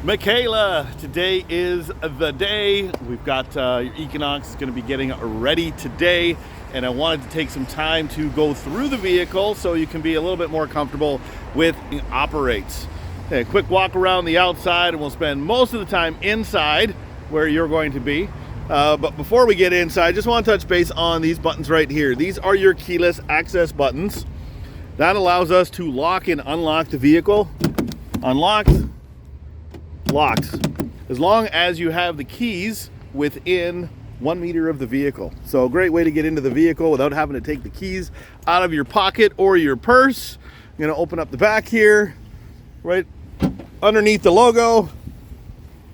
Mikalya, today is the day. We've got your Equinox is going to be getting ready today, and I wanted to take some time to go through the vehicle so you can be a little bit more comfortable with it operates. A quick walk around the outside, and we'll spend most of the time inside where you're going to be. But before we get inside, I just want to touch base on these buttons right here. These are your keyless access buttons. That allows us to lock and unlock the vehicle. Unlocks, locks, as long as you have the keys within 1 meter of the vehicle. So a great way to get into the vehicle without having to take the keys out of your pocket or your purse. I'm going to open up the back here, right underneath the logo.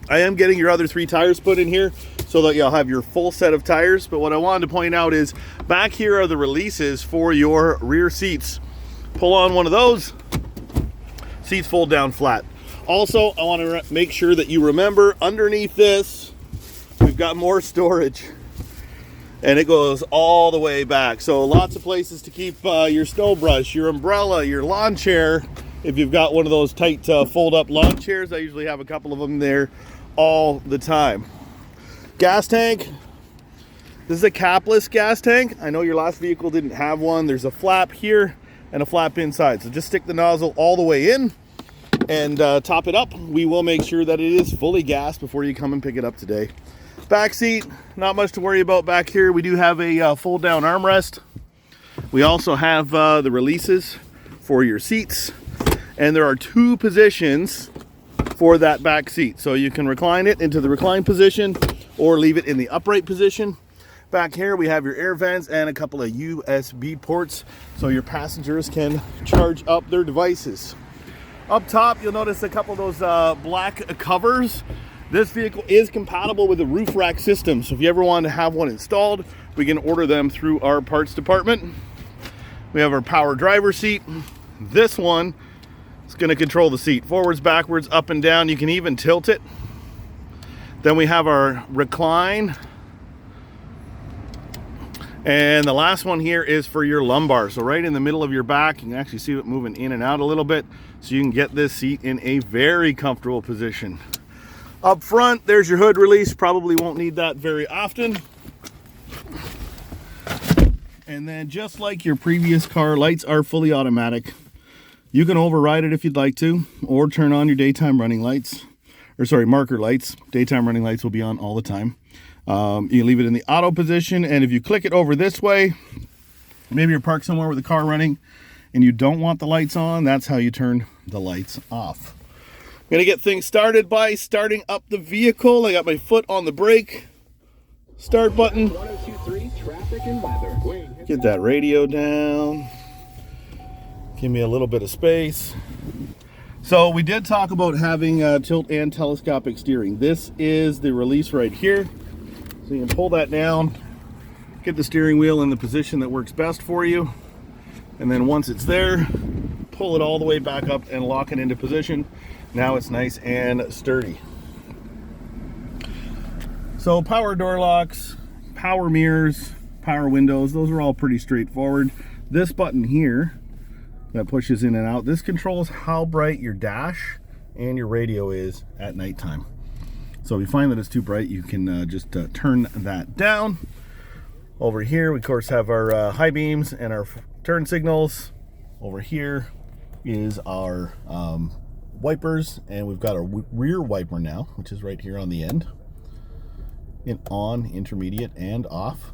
I am getting your other 3 tires put in here so that you'll have your full set of tires. But what I wanted to point out is back here are the releases for your rear seats. Pull on one of those, seats fold down flat. Also, I want to make sure that you remember underneath this, we've got more storage. And it goes all the way back. So lots of places to keep your snow brush, your umbrella, your lawn chair. If you've got one of those tight fold-up lawn chairs, I usually have a couple of them there all the time. Gas tank. This is a capless gas tank. I know your last vehicle didn't have one. There's a flap here and a flap inside. So just stick the nozzle all the way in and top it up. We will make sure that it is fully gassed before you come and pick it up today. Back seat, not much to worry about back here. We do have a fold down armrest. We also have the releases for your seats. And there are 2 positions for that back seat. So you can recline it into the recline position or leave it in the upright position. Back here we have your air vents and a couple of USB ports so your passengers can charge up their devices. Up top you'll notice a couple of those black covers. This vehicle is compatible with the roof rack system, so if you ever want to have one installed, we can order them through our parts department. We have our power driver seat. This one is going to control the seat forwards, backwards, up and down. You can even tilt it. Then we have our recline. And the last one here is for your lumbar. So right in the middle of your back, you can actually see it moving in and out a little bit. So you can get this seat in a very comfortable position. Up front, there's your hood release. Probably won't need that very often. And then just like your previous car, lights are fully automatic. You can override it if you'd like to, or turn on your daytime running lights. Marker lights. Daytime running lights will be on all the time. You leave it in the auto position, and if you click it over this way, maybe you're parked somewhere with the car running and you don't want the lights on, that's how you turn the lights off. I'm going to get things started by starting up the vehicle. I got my foot on the brake. Start button. Get that radio down. Give me a little bit of space. So we did talk about having tilt and telescopic steering. This is the release right here. So you can pull that down, get the steering wheel in the position that works best for you. And then once it's there, pull it all the way back up and lock it into position. Now it's nice and sturdy. So power door locks, power mirrors, power windows, those are all pretty straightforward. This button here that pushes in and out, this controls how bright your dash and your radio is at nighttime. So if you find that it's too bright, you can just turn that down. Over here, we of course have our high beams and our turn signals. Over here is our wipers, and we've got a rear wiper now, which is right here on the end. In on, intermediate, and off.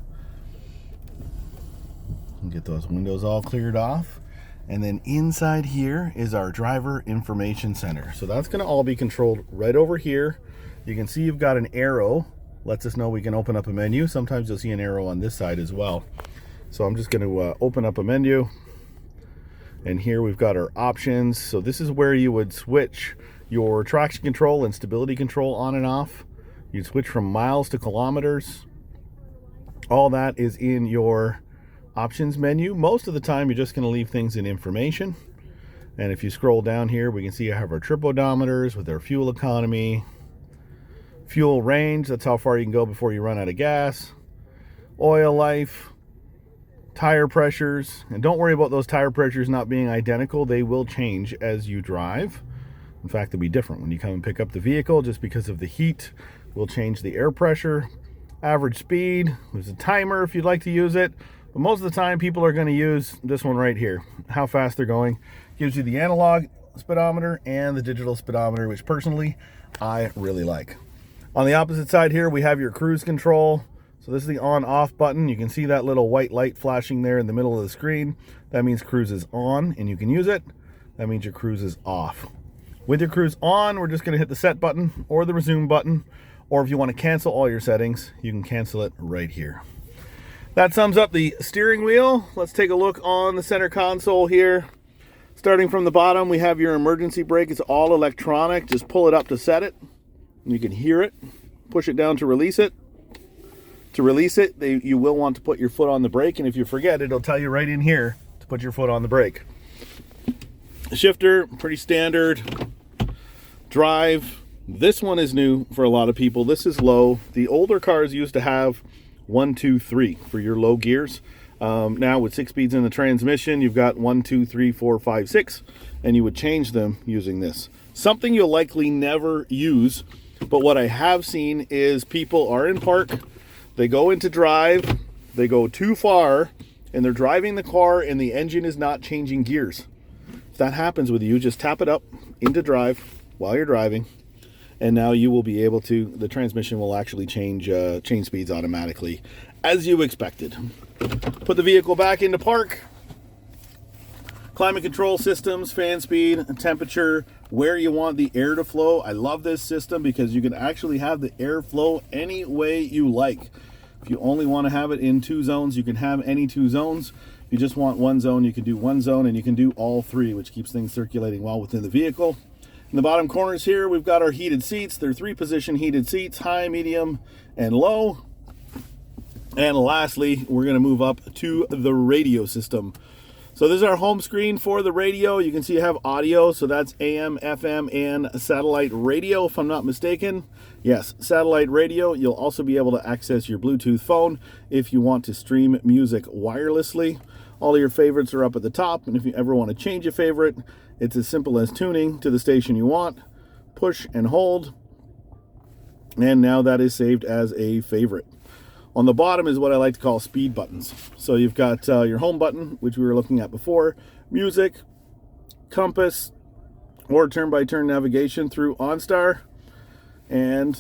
And get those windows all cleared off. And then inside here is our driver information center. So that's going to all be controlled right over here. You can see you've got an arrow, lets us know we can open up a menu. Sometimes you'll see an arrow on this side as well. So I'm just going to open up a menu. And here we've got our options. So this is where you would switch your traction control and stability control on and off. You'd switch from miles to kilometers. All that is in your options menu. Most of the time you're just going to leave things in information. And if you scroll down here, we can see I have our trip odometers with our fuel economy, fuel range, that's how far you can go before you run out of gas, oil life, tire pressures. And don't worry about those tire pressures not being identical. They will change as you drive. In fact, they'll be different when you come and pick up the vehicle, just because of the heat. We'll change the air pressure, average speed. There's a timer if you'd like to use it. But most of the time, people are going to use this one right here. How fast they're going. Gives you the analog speedometer and the digital speedometer, which personally, I really like. On the opposite side here, we have your cruise control. So this is the on-off button. You can see that little white light flashing there in the middle of the screen. That means cruise is on and you can use it. That means your cruise is off. With your cruise on, we're just going to hit the set button or the resume button. Or if you want to cancel all your settings, you can cancel it right here. That sums up the steering wheel. Let's take a look on the center console here. Starting from the bottom, we have your emergency brake. It's all electronic. Just pull it up to set it. You can hear it. Push it down to release it. To release it, you will want to put your foot on the brake. And if you forget, it'll tell you right in here to put your foot on the brake. Shifter, pretty standard. Drive, this one is new for a lot of people. This is low. The older cars used to have 1, 2, 3 for your low gears. Now with 6 speeds in the transmission, you've got 1, 2, 3, 4, 5, 6, and you would change them using this. Something you'll likely never use, but what I have seen is people are in park, they go into drive, they go too far, and they're driving the car and the engine is not changing gears. If that happens with you, just tap it up into drive while you're driving, and now you will be able to, the transmission will actually change speeds automatically as you expected. Put the vehicle back into park. Climate control systems, fan speed, temperature, where you want the air to flow. I love this system because you can actually have the air flow any way you like. If you only want to have it in 2 zones, you can have any 2 zones. If you just want 1 zone, you can do 1 zone, and you can do all 3, which keeps things circulating well within the vehicle. In the bottom corners here, we've got our heated seats. They're 3-position heated seats, high, medium, and low. And lastly, we're going to move up to the radio system. So this is our home screen for the radio. You can see you have audio, so that's AM, FM, and satellite radio, if I'm not mistaken. Yes, satellite radio. You'll also be able to access your Bluetooth phone if you want to stream music wirelessly. All of your favorites are up at the top, and if you ever want to change a favorite, it's as simple as tuning to the station you want, push and hold, and now that is saved as a favorite. On the bottom is what I like to call speed buttons. So you've got your home button, which we were looking at before, music, compass, or turn-by-turn navigation through OnStar, and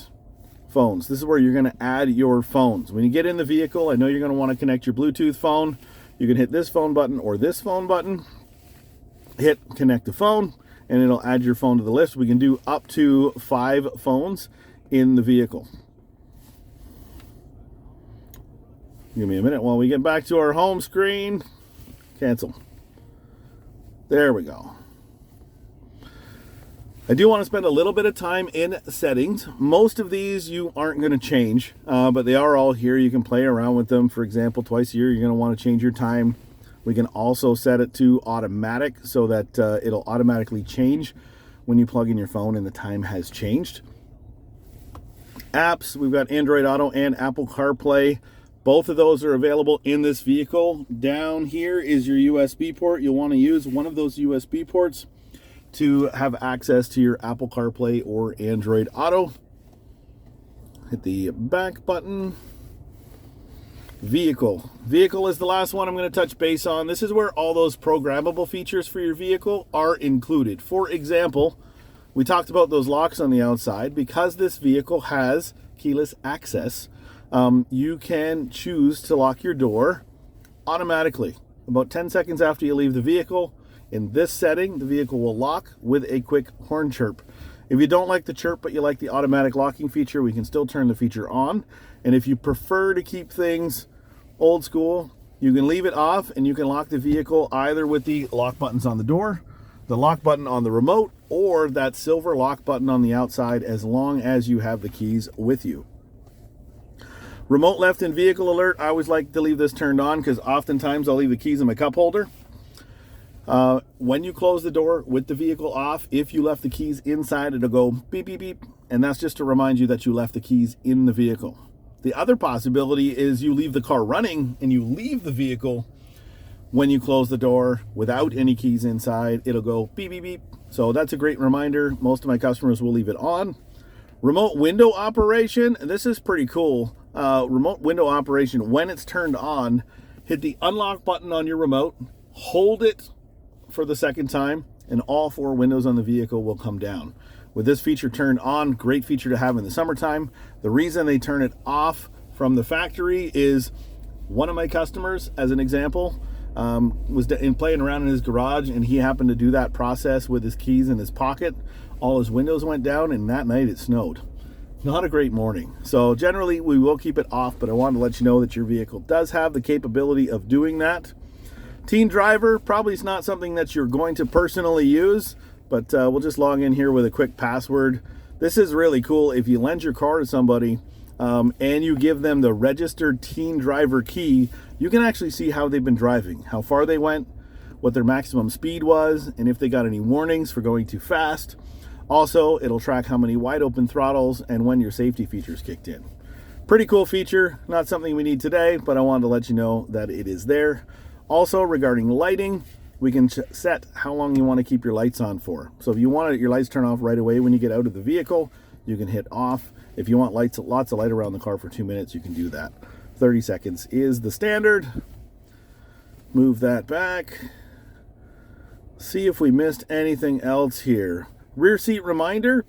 phones. This is where you're going to add your phones. When you get in the vehicle, I know you're going to want to connect your Bluetooth phone. You can hit this phone button or this phone button, hit connect the phone, and it'll add your phone to the list. We can do up to 5 phones in the vehicle. Give me a minute while we get back to our home screen. Cancel. There we go. I do want to spend a little bit of time in settings. Most of these you aren't going to change, but they are all here. You can play around with them. For example, twice a year, you're going to want to change your time. We can also set it to automatic so that it'll automatically change when you plug in your phone and the time has changed. Apps, we've got Android Auto and Apple CarPlay. Both of those are available in this vehicle. Down here is your USB port. You'll want to use one of those USB ports to have access to your Apple CarPlay or Android Auto. Hit the back button. Vehicle. Vehicle is the last one I'm going to touch base on. This is where all those programmable features for your vehicle are included. For example, we talked about those locks on the outside. Because this vehicle has keyless access, you can choose to lock your door automatically. About 10 seconds after you leave the vehicle, in this setting, the vehicle will lock with a quick horn chirp. If you don't like the chirp, but you like the automatic locking feature, we can still turn the feature on. And if you prefer to keep things old school, you can leave it off and you can lock the vehicle either with the lock buttons on the door, the lock button on the remote, or that silver lock button on the outside, as long as you have the keys with you. Remote left in vehicle alert, I always like to leave this turned on because oftentimes I'll leave the keys in my cup holder. When you close the door with the vehicle off, if you left the keys inside, it'll go beep, beep, beep. And that's just to remind you that you left the keys in the vehicle. The other possibility is you leave the car running and you leave the vehicle when you close the door without any keys inside, it'll go beep, beep, beep. So that's a great reminder. Most of my customers will leave it on. Remote window operation. This is pretty cool. Remote window operation, when it's turned on, hit the unlock button on your remote, hold it for the second time, and all 4 windows on the vehicle will come down. With this feature turned on, great feature to have in the summertime. The reason they turn it off from the factory is one of my customers, as an example, was playing around in his garage, and he happened to do that process with his keys in his pocket. All his windows went down, and that night it snowed. Not a great morning. So generally we will keep it off, but I wanted to let you know that your vehicle does have the capability of doing that. Teen driver, probably is not something that you're going to personally use, but we'll just log in here with a quick password. This is really cool. If you lend your car to somebody and you give them the registered teen driver key, you can actually see how they've been driving, how far they went, what their maximum speed was, and if they got any warnings for going too fast. Also, it'll track how many wide open throttles and when your safety features kicked in. Pretty cool feature, not something we need today, but I wanted to let you know that it is there. Also, regarding lighting, we can set how long you want to keep your lights on for. So if you want your lights turn off right away when you get out of the vehicle, you can hit off. If you want lots of light around the car for 2 minutes, you can do that. 30 seconds is the standard. Move that back. See if we missed anything else here. Rear seat reminder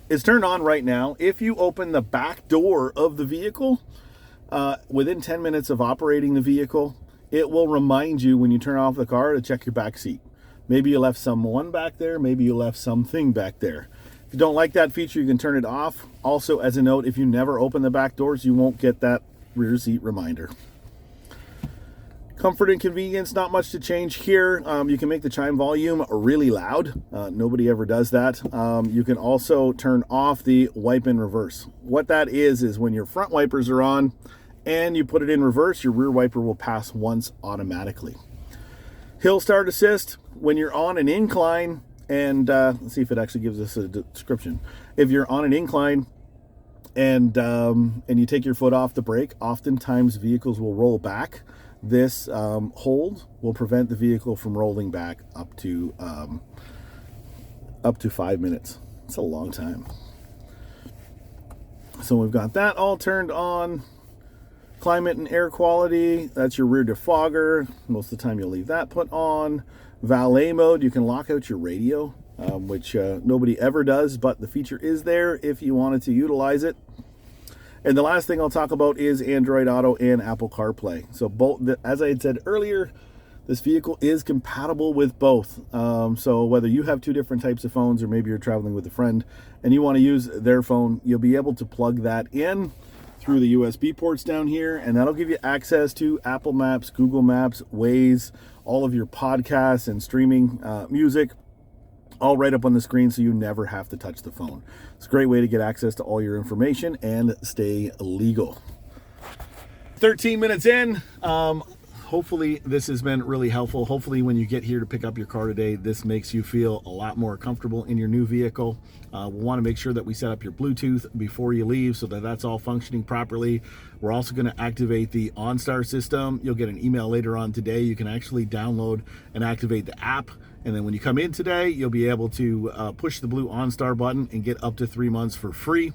is turned on right now. If you open the back door of the vehicle, within 10 minutes of operating the vehicle, it will remind you when you turn off the car to check your back seat. Maybe you left someone back there, maybe you left something back there. If you don't like that feature, you can turn it off. Also, as a note, if you never open the back doors, you won't get that rear seat reminder. Comfort and convenience, not much to change here. You can make the chime volume really loud. Nobody ever does that. You can also turn off the wipe in reverse. What that is when your front wipers are on and you put it in reverse, your rear wiper will pass once automatically. Hill start assist, when you're on an incline, and let's see if it actually gives us a description. If you're on an incline and you take your foot off the brake, oftentimes vehicles will roll back. This hold will prevent the vehicle from rolling back up to 5 minutes. It's a long time. So we've got that all turned on. Climate and air quality, that's your rear defogger. Most of the time you'll leave that put on. Valet mode, you can lock out your radio, which nobody ever does, but the feature is there if you wanted to utilize it. And the last thing I'll talk about is Android Auto and Apple CarPlay. So both, as I had said earlier, this vehicle is compatible with both. So whether you have 2 different types of phones, or maybe you're traveling with a friend and you want to use their phone, you'll be able to plug that in through the USB ports down here, and that'll give you access to Apple Maps, Google Maps, Waze, all of your podcasts and streaming music, all right up on the screen, so you never have to touch the phone. It's a great way to get access to all your information and stay legal. 13 minutes in. Hopefully this has been really helpful. Hopefully when you get here to pick up your car today, this makes you feel a lot more comfortable in your new vehicle. We'll want to make sure that we set up your Bluetooth before you leave so that that's all functioning properly. We're also going to activate the OnStar system. You'll get an email later on today. You can actually download and activate the app. And then when you come in today, you'll be able to push the blue OnStar button and get up to 3 months for free.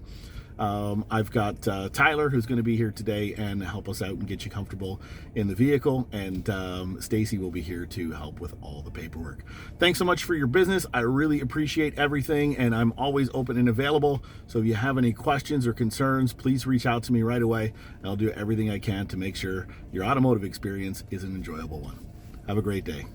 I've got Tyler, who's going to be here today and help us out and get you comfortable in the vehicle, and Stacy will be here to help with all the paperwork. Thanks so much for your business. I really appreciate everything, and I'm always open and available. So if you have any questions or concerns, please reach out to me right away, and I'll do everything I can to make sure your automotive experience is an enjoyable one. Have a great day.